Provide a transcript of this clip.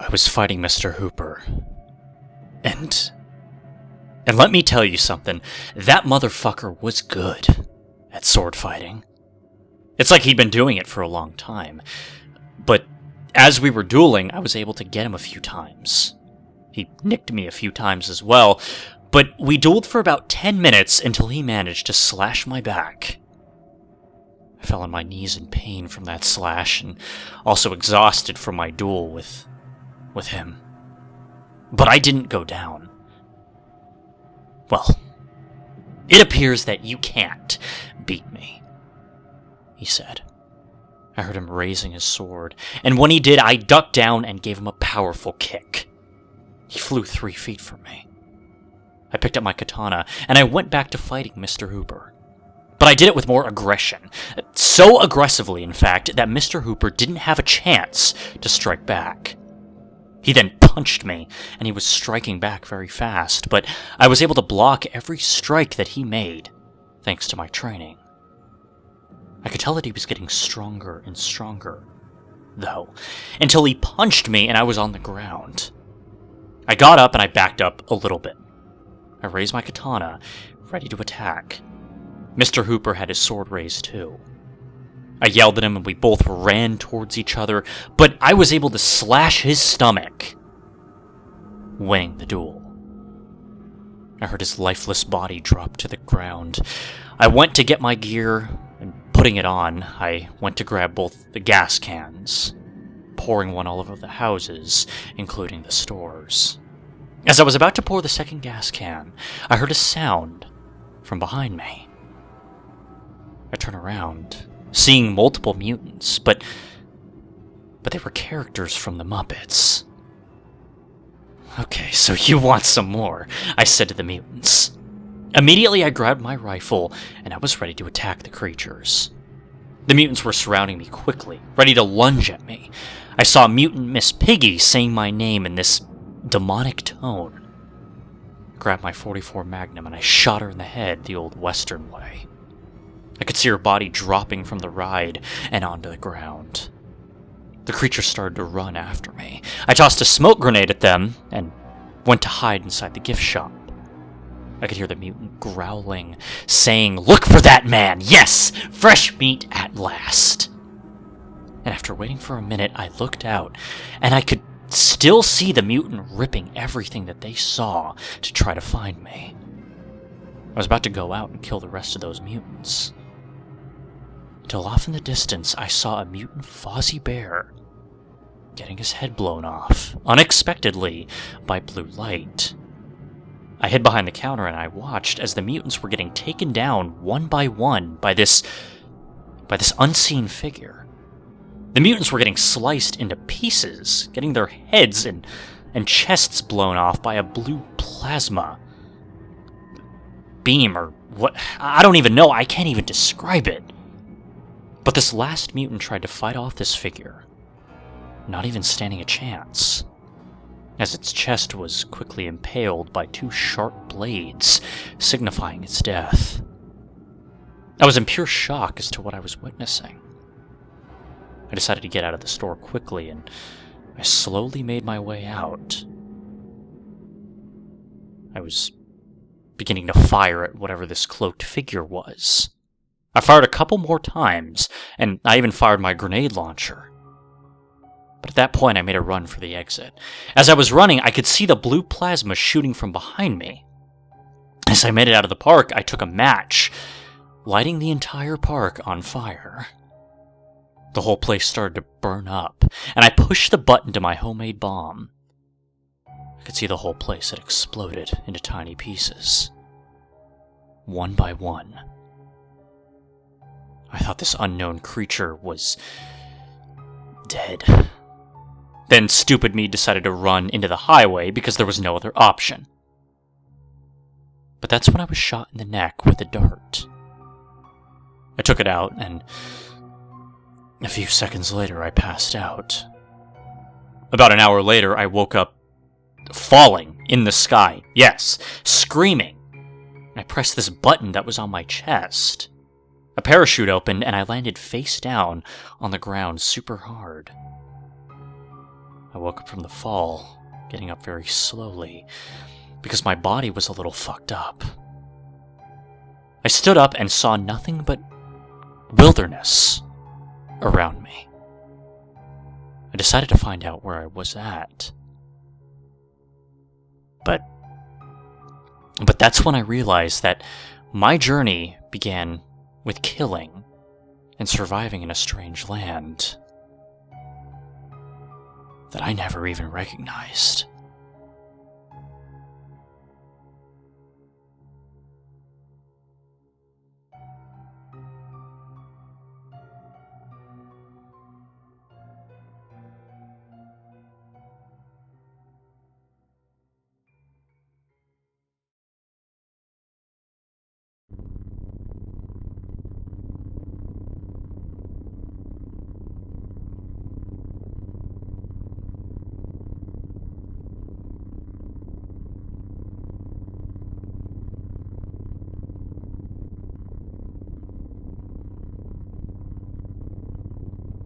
I was fighting Mr. Hooper. And let me tell you something, that motherfucker was good at sword fighting. It's like he'd been doing it for a long time. But as we were dueling, I was able to get him a few times. He nicked me a few times as well, but we dueled for about 10 minutes until he managed to slash my back. I fell on my knees in pain from that slash, and also exhausted from my duel with him. But I didn't go down. Well, it appears that you can't beat me, he said. I heard him raising his sword, and when he did, I ducked down and gave him a powerful kick. He flew 3 feet from me. I picked up my katana, and I went back to fighting Mr. Hooper. But I did it with more aggression. So aggressively, in fact, that Mr. Hooper didn't have a chance to strike back. He then punched me, and he was striking back very fast, but I was able to block every strike that he made, thanks to my training. I could tell that he was getting stronger and stronger, though, until he punched me and I was on the ground. I got up and I backed up a little bit. I raised my katana, ready to attack. Mr. Hooper had his sword raised too. I yelled at him and we both ran towards each other, but I was able to slash his stomach, winning the duel. I heard his lifeless body drop to the ground. I went to get my gear, and putting it on, I went to grab both the gas cans, pouring one all over the houses, including the stores. As I was about to pour the second gas can, I heard a sound from behind me. I turned around, seeing multiple mutants, but they were characters from the Muppets. Okay, so you want some more, I said to the mutants. Immediately I grabbed my rifle, and I was ready to attack the creatures. The mutants were surrounding me quickly, ready to lunge at me. I saw mutant Miss Piggy saying my name in this demonic tone. I grabbed my .44 Magnum and I shot her in the head the old Western way. I could see her body dropping from the ride and onto the ground. The creatures started to run after me. I tossed a smoke grenade at them and went to hide inside the gift shop. I could hear the mutant growling, saying, "Look for that man! Yes! Fresh meat at last!" And after waiting for a minute, I looked out, and I could still see the mutant ripping everything that they saw to try to find me. I was about to go out and kill the rest of those mutants, until off in the distance I saw a mutant Fozzie Bear getting his head blown off, unexpectedly, by blue light. I hid behind the counter and I watched as the mutants were getting taken down one by one by this unseen figure. The mutants were getting sliced into pieces, getting their heads and chests blown off by a blue plasma beam, or what? I don't even know. I can't even describe it. But this last mutant tried to fight off this figure, not even standing a chance, as its chest was quickly impaled by 2 sharp blades, signifying its death. I was in pure shock as to what I was witnessing. I decided to get out of the store quickly, and I slowly made my way out. I was beginning to fire at whatever this cloaked figure was. I fired a couple more times, and I even fired my grenade launcher. But at that point, I made a run for the exit. As I was running, I could see the blue plasma shooting from behind me. As I made it out of the park, I took a match, lighting the entire park on fire. The whole place started to burn up, and I pushed the button to my homemade bomb. I could see the whole place had exploded into tiny pieces, one by one. I thought this unknown creature was dead. Then stupid me decided to run into the highway because there was no other option. But that's when I was shot in the neck with a dart. I took it out, and a few seconds later I passed out. About an hour later, I woke up falling in the sky. Yes, screaming. I pressed this button that was on my chest. A parachute opened, and I landed face down on the ground super hard. I woke up from the fall, getting up very slowly, because my body was a little fucked up. I stood up and saw nothing but wilderness around me. I decided to find out where I was at. But that's when I realized that my journey began with killing and surviving in a strange land that I never even recognized.